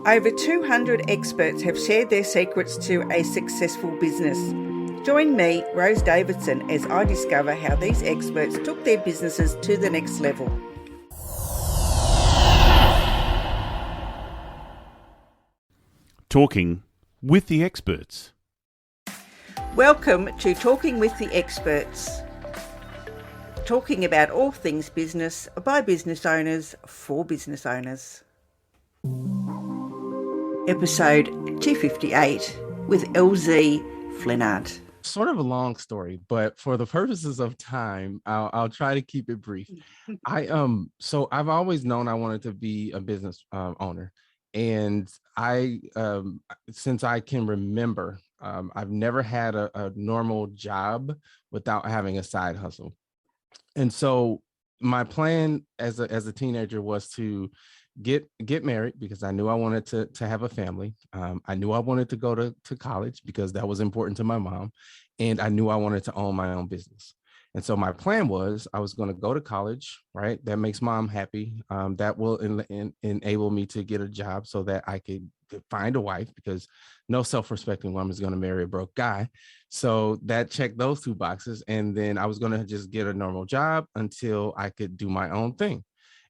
Over 200 experts have shared their secrets to a successful business. Join me, Rose Davidson, as I discover how these experts took their businesses to the next level. Talking with the experts. Welcome to Talking with the Experts. Talking about all things business by business owners for business owners. Episode 258 with Elzie Flenard. Sort of a long story, but for the purposes of time, I'll try to keep it brief. So I've always known I wanted to be a business owner, and since I can remember, I've never had a normal job without having a side hustle. And so my plan as a teenager was to get married because I knew I wanted to have a family. I knew I wanted to go to college because that was important to my mom. And I knew I wanted to own my own business. And so my plan was I was going to go to college, right? That makes mom happy. That will enable me to get a job so that I could find a wife, because no self-respecting woman is going to marry a broke guy. So that checked those two boxes. And then I was going to just get a normal job until I could do my own thing.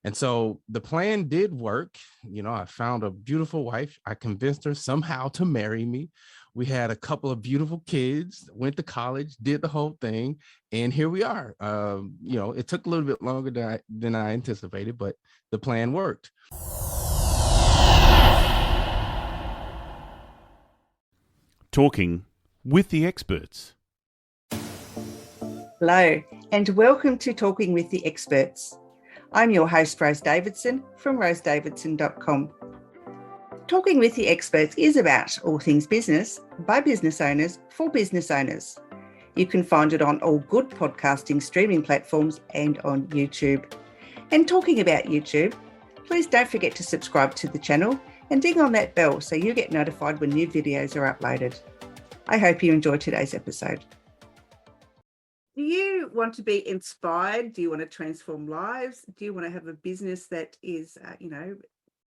And so the plan did work. You know, I found a beautiful wife. I convinced her somehow to marry me. We had a couple of beautiful kids, went to college, did the whole thing. And here we are. It took a little bit longer than I anticipated, but the plan worked. Talking with the experts. Hello, and welcome to Talking with the Experts. I'm your host, Rose Davidson from rosedavidson.com. Talking with the Experts is about all things business by business owners for business owners. You can find it on all good podcasting streaming platforms and on YouTube. And talking about YouTube, please don't forget to subscribe to the channel and ding on that bell so you get notified when new videos are uploaded. I hope you enjoy today's episode. Do you want to be inspired? Do you want to transform lives? Do you want to have a business that is,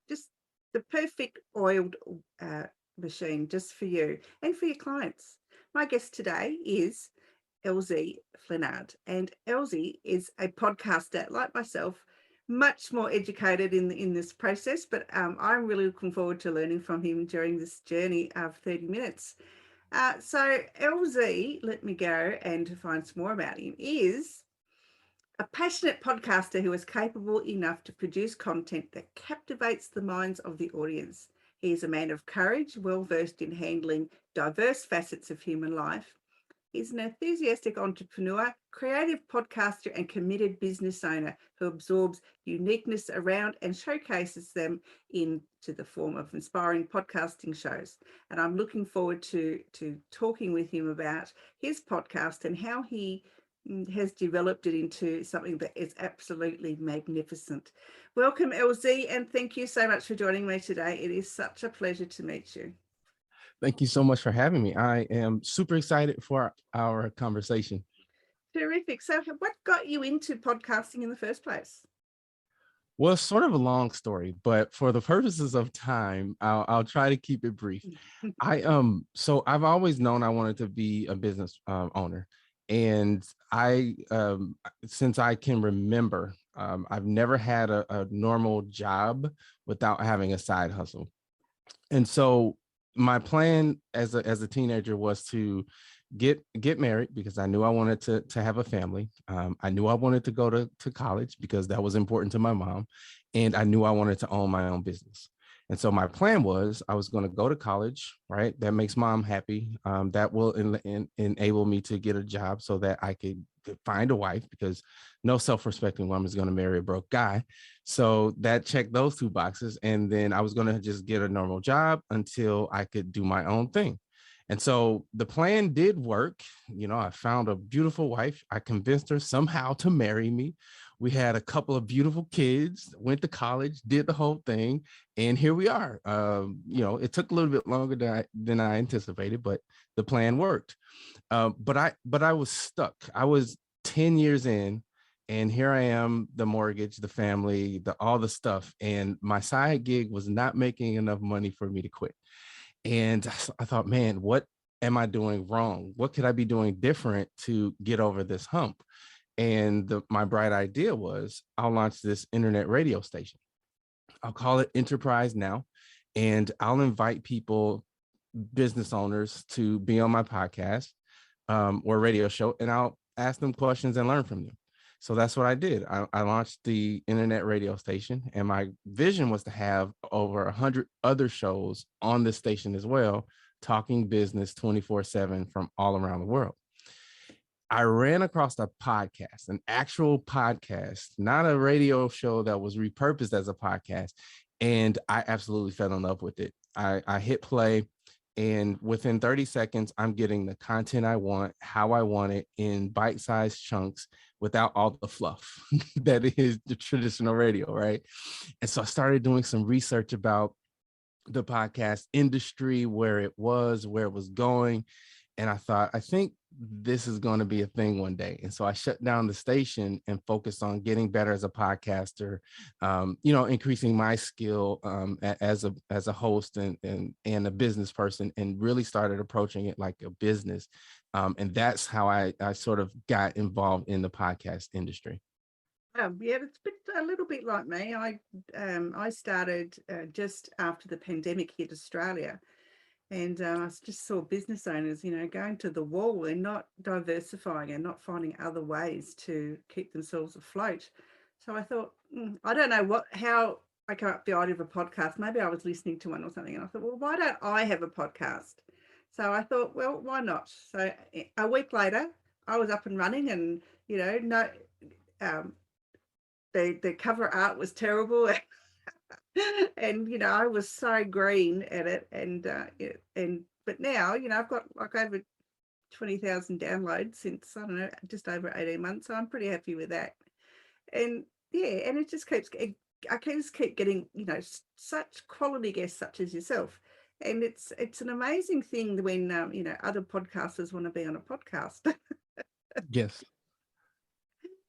just the perfect oiled machine just for you and for your clients? My guest today is Elzie Flenard, and Elzie is a podcaster like myself, much more educated in this process, but I'm really looking forward to learning from him during this journey of 30 minutes. So Elzie, let me go and find some more about him, is a passionate podcaster who is capable enough to produce content that captivates the minds of the audience. He is a man of courage, well-versed in handling diverse facets of human life. He's an enthusiastic entrepreneur, creative podcaster, and committed business owner who absorbs uniqueness around and showcases them into the form of inspiring podcasting shows. And I'm looking forward to talking with him about his podcast and how he has developed it into something that is absolutely magnificent. Welcome, Elzie, and thank you so much for joining me today. It is such a pleasure to meet you. Thank you so much for having me. I am super excited for our conversation. Terrific. So what got you into podcasting in the first place? Well, it's sort of a long story, but for the purposes of time, I'll try to keep it brief. So I've always known I wanted to be a business owner, and since I can remember, I've never had a normal job without having a side hustle. And so my plan as a teenager was to get married because I knew I wanted to have a family. I knew I wanted to go to college because that was important to my mom. And I knew I wanted to own my own business. And so my plan was I was going to go to college, right? That makes mom happy. That will enable me to get a job so that I could find a wife, because no self-respecting woman is going to marry a broke guy. So that checked those two boxes. And then I was going to just get a normal job until I could do my own thing. And so the plan did work. You know, I found a beautiful wife. I convinced her somehow to marry me. We had a couple of beautiful kids, went to college, did the whole thing. And here we are. It took a little bit longer than I anticipated, but the plan worked. But I was stuck. I was 10 years in And here I am, the mortgage, the family, all the stuff. And my side gig was not making enough money for me to quit. And I thought, man, what am I doing wrong? What could I be doing different to get over this hump? And my bright idea was I'll launch this internet radio station. I'll call it Enterprise Now, and I'll invite people, business owners, to be on my podcast or radio show, and I'll ask them questions and learn from them. So that's what I did. I launched the internet radio station, and my vision was to have over 100 other shows on this station as well, talking business 24/7 from all around the world. I ran across a podcast, an actual podcast, not a radio show that was repurposed as a podcast. And I absolutely fell in love with it. I hit play, and within 30 seconds, I'm getting the content I want, how I want it, in bite-sized chunks without all the fluff that is the traditional radio, right? And so I started doing some research about the podcast industry, where it was going. And I thought, I think this is going to be a thing one day. And so I shut down the station and focused on getting better as a podcaster, increasing my skill as a host and a business person, and really started approaching it like a business. And that's how I sort of got involved in the podcast industry. Yeah, it's a little bit like me. I started just after the pandemic hit Australia. And I just saw business owners, going to the wall and not diversifying and not finding other ways to keep themselves afloat. So I thought, I don't know how I came up with the idea of a podcast. Maybe I was listening to one or something, and I thought, well, why don't I have a podcast? So I thought, well, why not? So a week later, I was up and running, and the cover art was terrible. And I was so green at it, but now I've got like over 20,000 downloads since, I don't know, just over 18 months, so I'm pretty happy with that. And yeah, and it just I can just keep getting such quality guests such as yourself, and it's an amazing thing when other podcasters want to be on a podcast. Yes.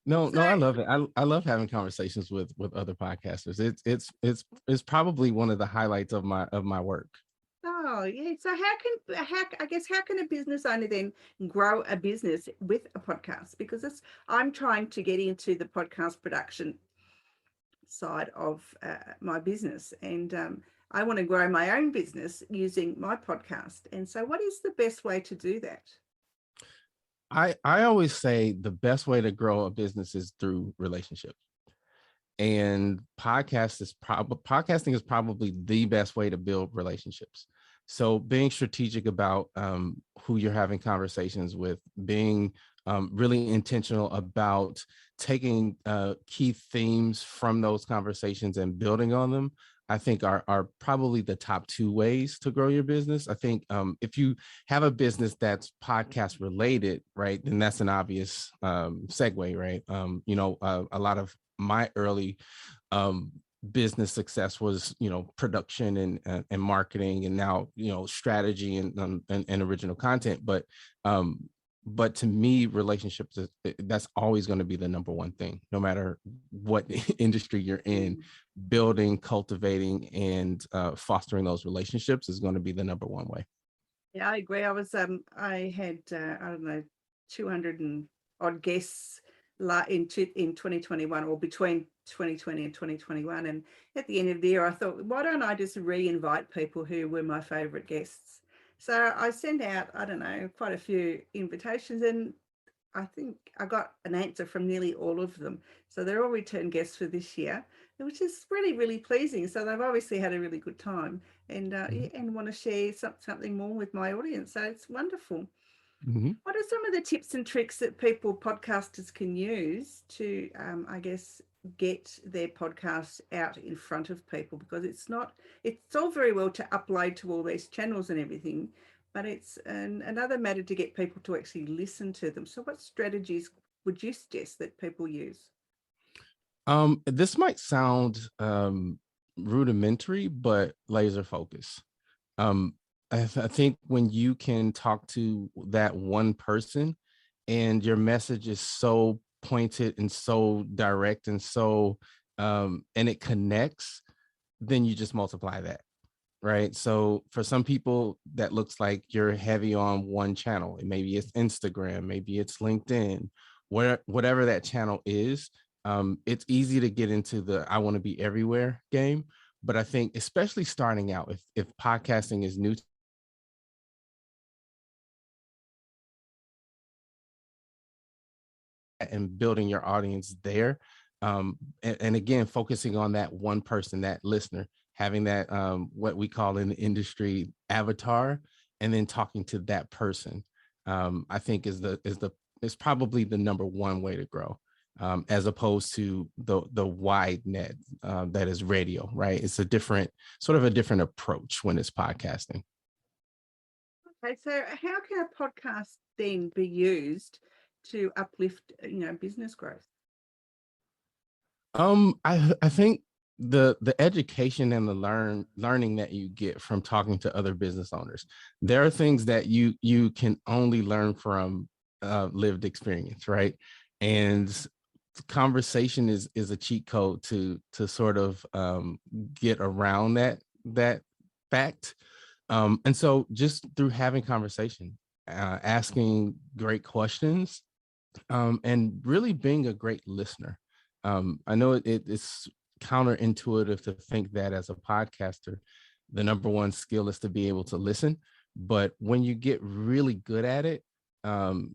No, So, I love it. I love having conversations with other podcasters. It's probably one of the highlights of my work. oh yeah. So how can a business owner then grow a business with a podcast? Because I'm trying to get into the podcast production side of my business, and I want to grow my own business using my podcast. And so what is the best way to do that? I always say the best way to grow a business is through relationships, and podcasting is probably the best way to build relationships. So being strategic about who you're having conversations with, being really intentional about taking key themes from those conversations and building on them, I think are probably the top two ways to grow your business. I think if you have a business that's podcast related, right, then that's an obvious segue, right? A lot of my early business success was, production and marketing, and now, strategy and original content. But to me, relationships, that's always going to be the number one thing, no matter what industry you're in. Building, cultivating, and fostering those relationships is going to be the number one way. Yeah, I agree. I had I don't know, 200 and odd guests in 2021, or between 2020 and 2021. And at the end of the year, I thought, why don't I just re-invite people who were my favorite guests? So I sent out, I don't know, quite a few invitations, and I think I got an answer from nearly all of them. So they're all return guests for this year, which is really, really pleasing. So they've obviously had a really good time, and and want to share something more with my audience. So it's wonderful. Mm-hmm. What are some of the tips and tricks that podcasters can use to, get their podcasts out in front of people? Because it's all very well to upload to all these channels and everything, but it's another matter to get people to actually listen to them. So what strategies would you suggest that people use? This might sound rudimentary, but laser focus. I think when you can talk to that one person and your message is so pointed and so direct and so and it connects, then you just multiply that. Right. So for some people, that looks like you're heavy on one channel. Maybe it's Instagram, maybe it's LinkedIn, whatever that channel is. It's easy to get into the I want to be everywhere game. But I think especially starting out, if podcasting is new and building your audience there, and again, focusing on that one person, that listener, having that what we call in the industry avatar, and then talking to that person, I think is probably the number one way to grow, as opposed to the wide net that is radio, right? It's a different approach when it's podcasting. Okay, so how can a podcast then be used to uplift, business growth? I think the education and the learning that you get from talking to other business owners, there are things that you can only learn from lived experience, right? And conversation is a cheat code to sort of get around that fact. And so just through having conversation, asking great questions, and really being a great listener. I know it's counterintuitive to think that as a podcaster, the number one skill is to be able to listen. But when you get really good at it,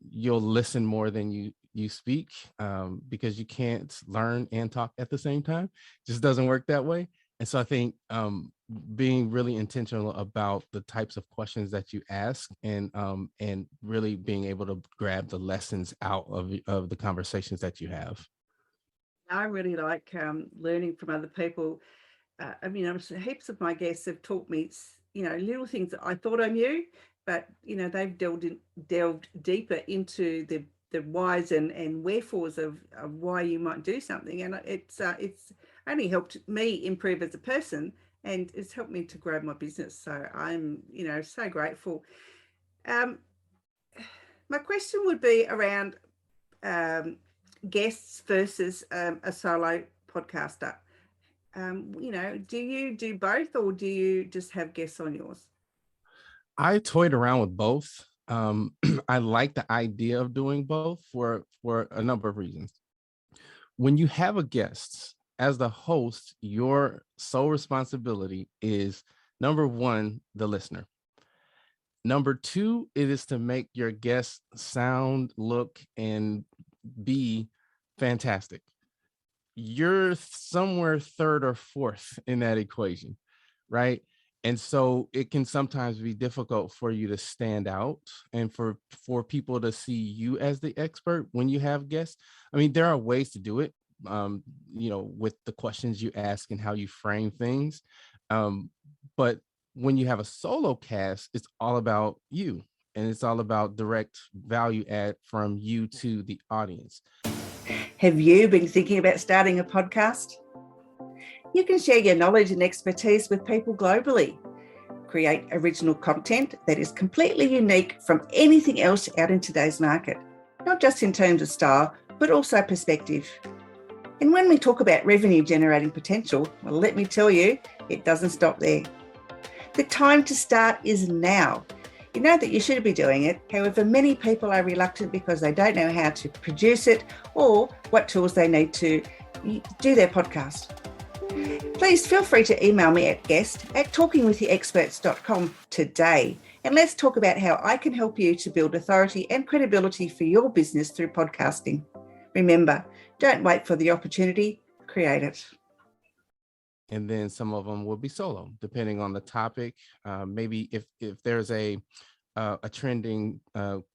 you'll listen more than you speak, because you can't learn and talk at the same time. It just doesn't work that way. And so I think being really intentional about the types of questions that you ask, and really being able to grab the lessons out of the conversations that you have. I really like learning from other people. Heaps of my guests have taught me, little things that I thought I knew, but they've delved deeper into the whys and wherefores of why you might do something, and it's only helped me improve as a person, and it's helped me to grow my business. So I'm so grateful. My question would be around guests versus a solo podcaster. Do you do both, or do you just have guests on yours? I toyed around with both. I like the idea of doing both for a number of reasons. When you have a guest, as the host, your sole responsibility is, number one, the listener. Number two, it is to make your guest sound, look, and be fantastic. You're somewhere third or fourth in that equation, right? And so it can sometimes be difficult for you to stand out, and for people to see you as the expert when you have guests. I mean, there are ways to do it, with the questions you ask and how you frame things. But when you have a solo cast, it's all about you, and it's all about direct value add from you to the audience. Have you been thinking about starting a podcast? You can share your knowledge and expertise with people globally. Create original content that is completely unique from anything else out in today's market, not just in terms of style, but also perspective. And when we talk about revenue generating potential, well, let me tell you, it doesn't stop there. The time to start is now. You know that you should be doing it. However, many people are reluctant because they don't know how to produce it or what tools they need to do their podcast. Please feel free to email me at guest@talkingwiththeexperts.com today, and let's talk about how I can help you to build authority and credibility for your business through podcasting. Remember, don't wait for the opportunity, create it. And then some of them will be solo, depending on the topic. Maybe if there's a trending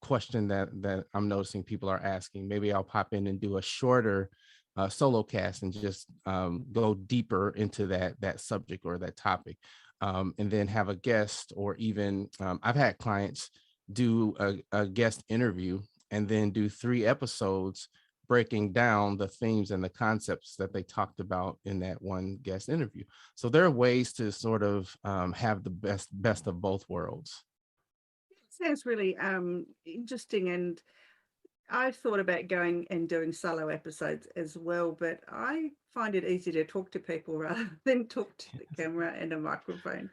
question that I'm noticing people are asking, maybe I'll pop in and do a shorter solo cast and just go deeper into that subject or that topic, and then have a guest, or even I've had clients do a guest interview and then do 3 episodes breaking down the themes and the concepts that they talked about in that one guest interview. So there are ways to sort of have the best of both worlds. Sounds really interesting, and I've thought about going and doing solo episodes as well, but I find it easy to talk to people rather than talk to the camera and a microphone.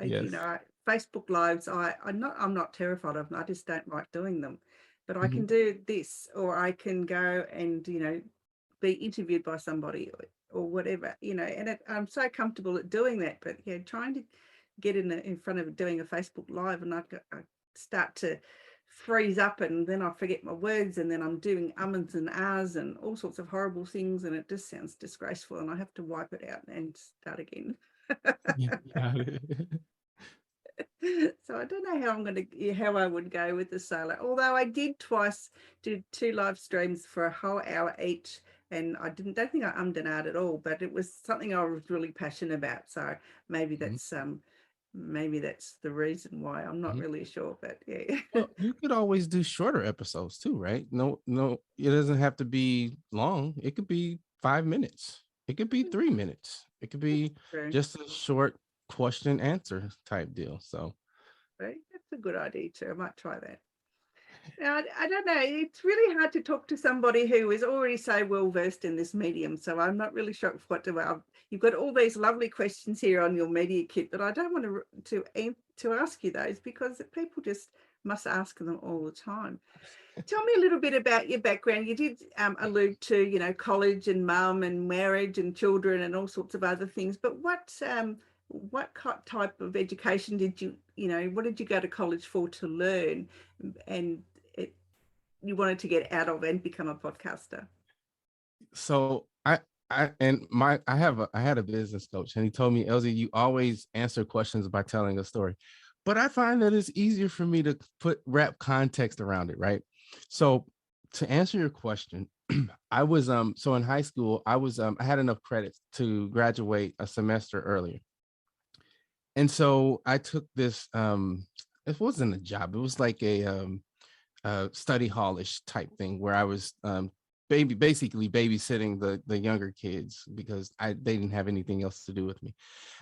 Yes. Facebook Lives, I'm not terrified of them. I just don't like doing them. But I Mhm. can do this, or I can go and, be interviewed by somebody or whatever, and I'm so comfortable at doing that. But yeah, trying to get in front of doing a Facebook Live, and I start to freeze up, and then I forget my words, and then I'm doing ums and ahs and all sorts of horrible things, and it just sounds disgraceful, and I have to wipe it out and start again. Yeah, got it. So I don't know how I would go with the solo. Although I did twice do 2 live streams for a whole hour each, and don't think I ummed and ahed at all, but it was something I was really passionate about. So maybe Mhm, that's the reason why. I'm not mhm. really sure, but yeah. Well, you could always do shorter episodes too, right? No, no, it doesn't have to be long. It could be 5 minutes. It could be 3 minutes. It could be True. just a short question answer type deal. So, Right? That's a good idea too. I might try that. Now, I don't know. It's really hard to talk to somebody who is already so well versed in this medium. So I'm not really sure what to. You've got all these lovely questions here on your media kit, but I don't want to ask you those because people just must ask them all the time. Tell me a little bit about your background. You did allude to, college and mum and marriage and children and all sorts of other things. But what type of education did what did you go to college for to learn? And it, you wanted to get out of and become a podcaster? so I had a business coach and he told me, Elzie, you always answer questions by telling a story. But I find that it's easier for me to wrap context around it, right? So to answer your question, I was so in high school, I had enough credits to graduate a semester earlier. And so I took this it wasn't a job, it was like a study hallish type thing where I was basically babysitting the younger kids because they didn't have anything else to do with me.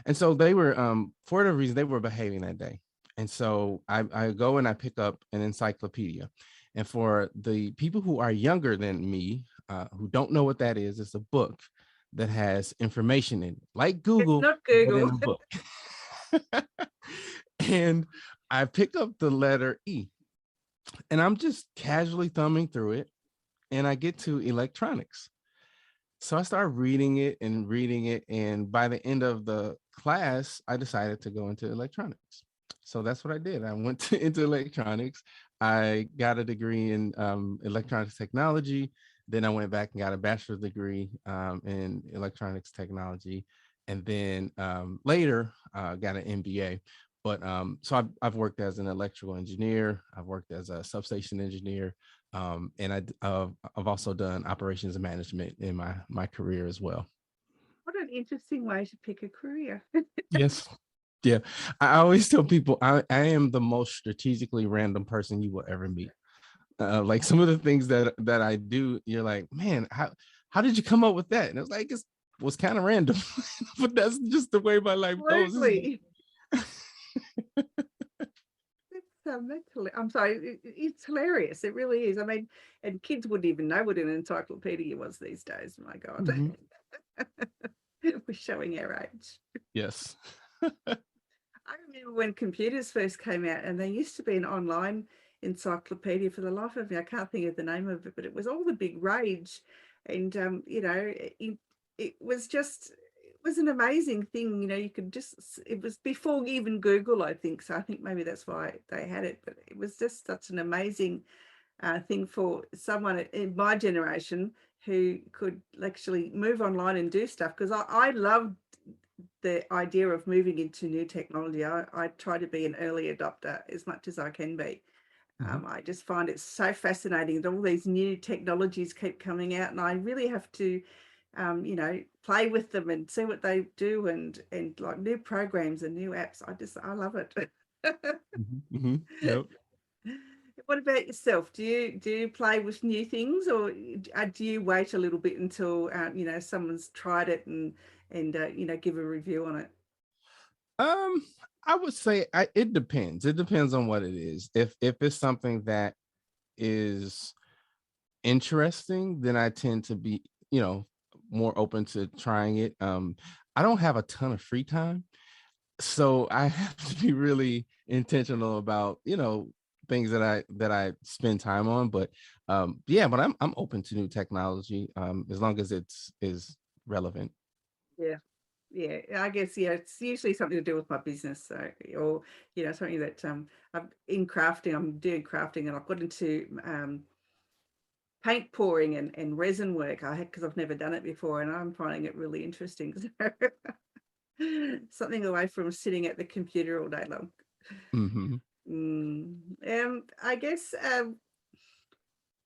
And so they were for whatever reason they were behaving that day. And so I go and I pick up an encyclopedia. And for the people who are younger than me, who don't know what that is, it's a book that has information in it, like It's Google, not but in Google. a book. And I pick up the letter E and I'm just casually thumbing through it and I get to electronics. So I start reading it and reading it. And by the end of the class, I decided to go into electronics. So that's what I did. I went into electronics. I got a degree in electronics technology. Then I went back and got a bachelor's degree in electronics technology. And then later got an MBA. But so I've worked as an electrical engineer. I've worked as a substation engineer. And I've also done operations and management in my career as well. What an interesting way to pick a career. Yes. Yeah. I always tell people I am the most strategically random person you will ever meet. Like some of the things that I do, you're like, man, how did you come up with that? And it's like it was kind of random, but that's just the way my life goes. Absolutely. I'm sorry, it's hilarious. It really is. I mean, and kids wouldn't even know what an encyclopedia was these days. My God. Mhm. We're showing our age. Yes. I remember when computers first came out, and there used to be an online encyclopedia. For the life of me, I can't think of the name of it, but it was all the big rage. And it was just, it was an amazing thing. You could just, it was before even Google, I think. So I think maybe that's why they had it. But it was just such an amazing thing for someone in my generation who could actually move online and do stuff, because I loved the idea of moving into new technology. I try to be an early adopter as much as I can be. Mhm. I just find it so fascinating that all these new technologies keep coming out, and I really have to, play with them and see what they do, and like new programs and new apps. I love it. Mhm. Mhm. Yep. What about yourself? Do you play with new things, or do you wait a little bit until someone's tried it and give a review on it? Um, I would say it depends. It depends on what it is. If it's something that is interesting, then I tend to be, more open to trying it. I don't have a ton of free time, so I have to be really intentional about, things that I spend time on. But but I'm open to new technology, as long as it's is relevant. Yeah. Yeah, I guess, yeah, it's usually something to do with my business. So, or, something that I'm in crafting, I'm doing crafting, and I've got into paint pouring and resin work. Because I've never done it before, and I'm finding it really interesting. So, something away from sitting at the computer all day long. Hmm. I guess,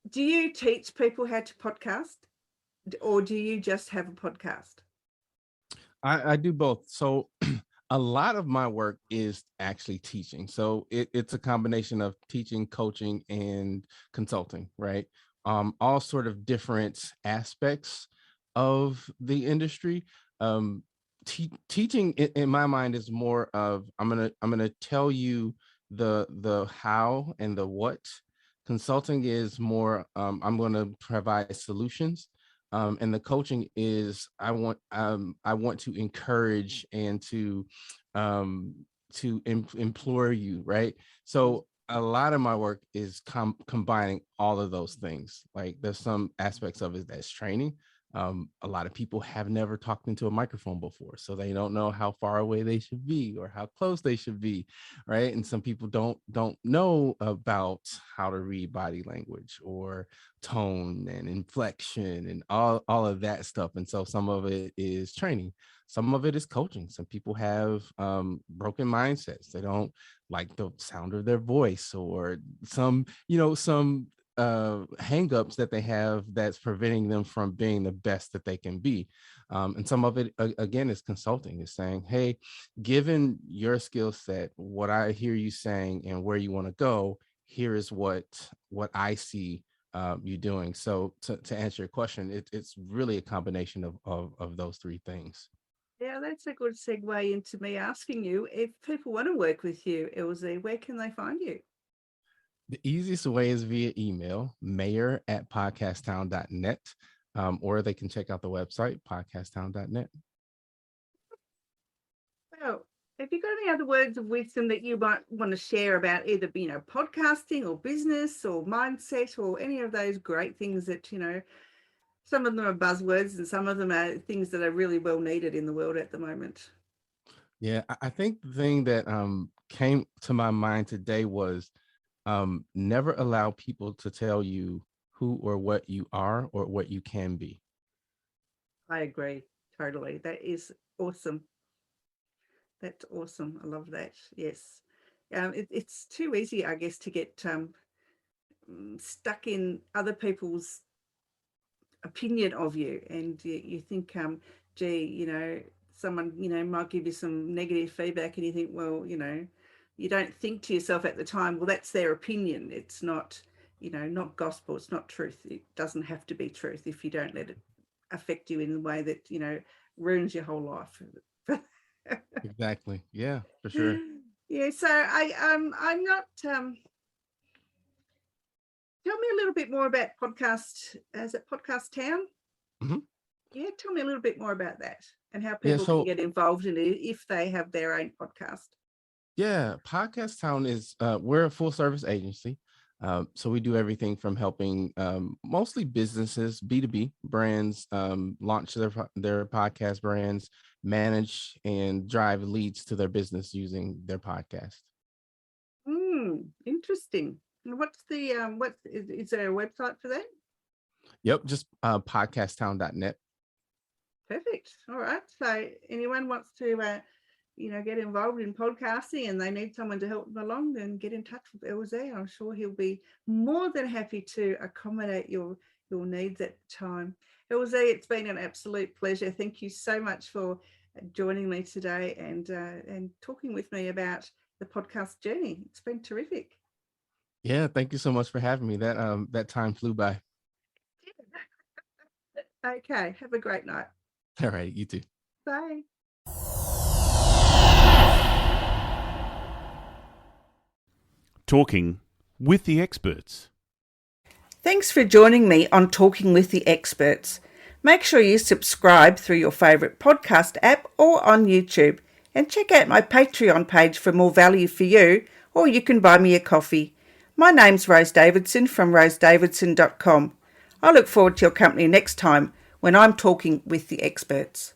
do you teach people how to podcast, or do you just have a podcast? I do both. So a lot of my work is actually teaching. So it's a combination of teaching, coaching, and consulting, right? All sort of different aspects of the industry. Um, Teaching in my mind is more of I'm gonna tell you the how and the what. Consulting is more I'm going to provide solutions, and the coaching is I want to encourage and implore you, right? So a lot of my work is combining all of those things. Like there's some aspects of it that's training. A lot of people have never talked into a microphone before, so they don't know how far away they should be or how close they should be, right? And some people don't know about how to read body language or tone and inflection and all of that stuff. And so some of it is training, some of it is coaching. Some people have broken mindsets. They don't like the sound of their voice, or some hangups that they have that's preventing them from being the best that they can be. And some of it again is consulting, is saying, hey, given your skill set, what I hear you saying and where you want to go, here is what I see you doing. So to answer your question, it's really a combination of those three things. Yeah, that's a good segue into me asking you, if people want to work with you, Elzie, where can they find you? The easiest way is via email, mayor@podcasttown.net, or they can check out the website, podcasttown.net. Well, have you got any other words of wisdom that you might want to share about either, podcasting or business or mindset or any of those great things that, some of them are buzzwords and some of them are things that are really well needed in the world at the moment? Yeah, I think the thing that came to my mind today was never allow people to tell you who or what you are or what you can be. I agree. Totally. That is awesome. That's awesome. I love that. Yes. It's too easy, I guess, to get stuck in other people's opinion of you, and you think, gee, someone, might give you some negative feedback, and you think, well, you don't think to yourself at the time, well, that's their opinion. It's not, not gospel. It's not truth. It doesn't have to be truth if you don't let it affect you in a way that, ruins your whole life. Exactly. Yeah, for sure. Yeah. So I'm not, tell me a little bit more about podcast. Is it Podcast Town? Mhm. Yeah, tell me a little bit more about that and how Yeah. people can So get involved in it if they have their own podcast. yeah, Podcast Town is we're a full service agency. So we do everything from helping mostly businesses, B2B brands, launch their podcast brands, manage and drive leads to their business using their podcast. Interesting. And what's the what is there a website for that? Yep, just podcasttown.net. Perfect. All right. So anyone wants to get involved in podcasting and they need someone to help them along, then get in touch with Elzie. I'm sure he'll be more than happy to accommodate your needs at the time. Elzie, it's been an absolute pleasure. Thank you so much for joining me today and talking with me about the podcast journey. It's been terrific. Yeah, thank you so much for having me. That time flew by. Okay. Have a great night. All right, you too. Bye. Talking with the experts. Thanks for joining me on Talking with the Experts. Make sure you subscribe through your favourite podcast app or on YouTube, and check out my Patreon page for more value for you, or you can buy me a coffee. My name's Rose Davidson from rosedavidson.com. I look forward to your company next time when I'm talking with the experts.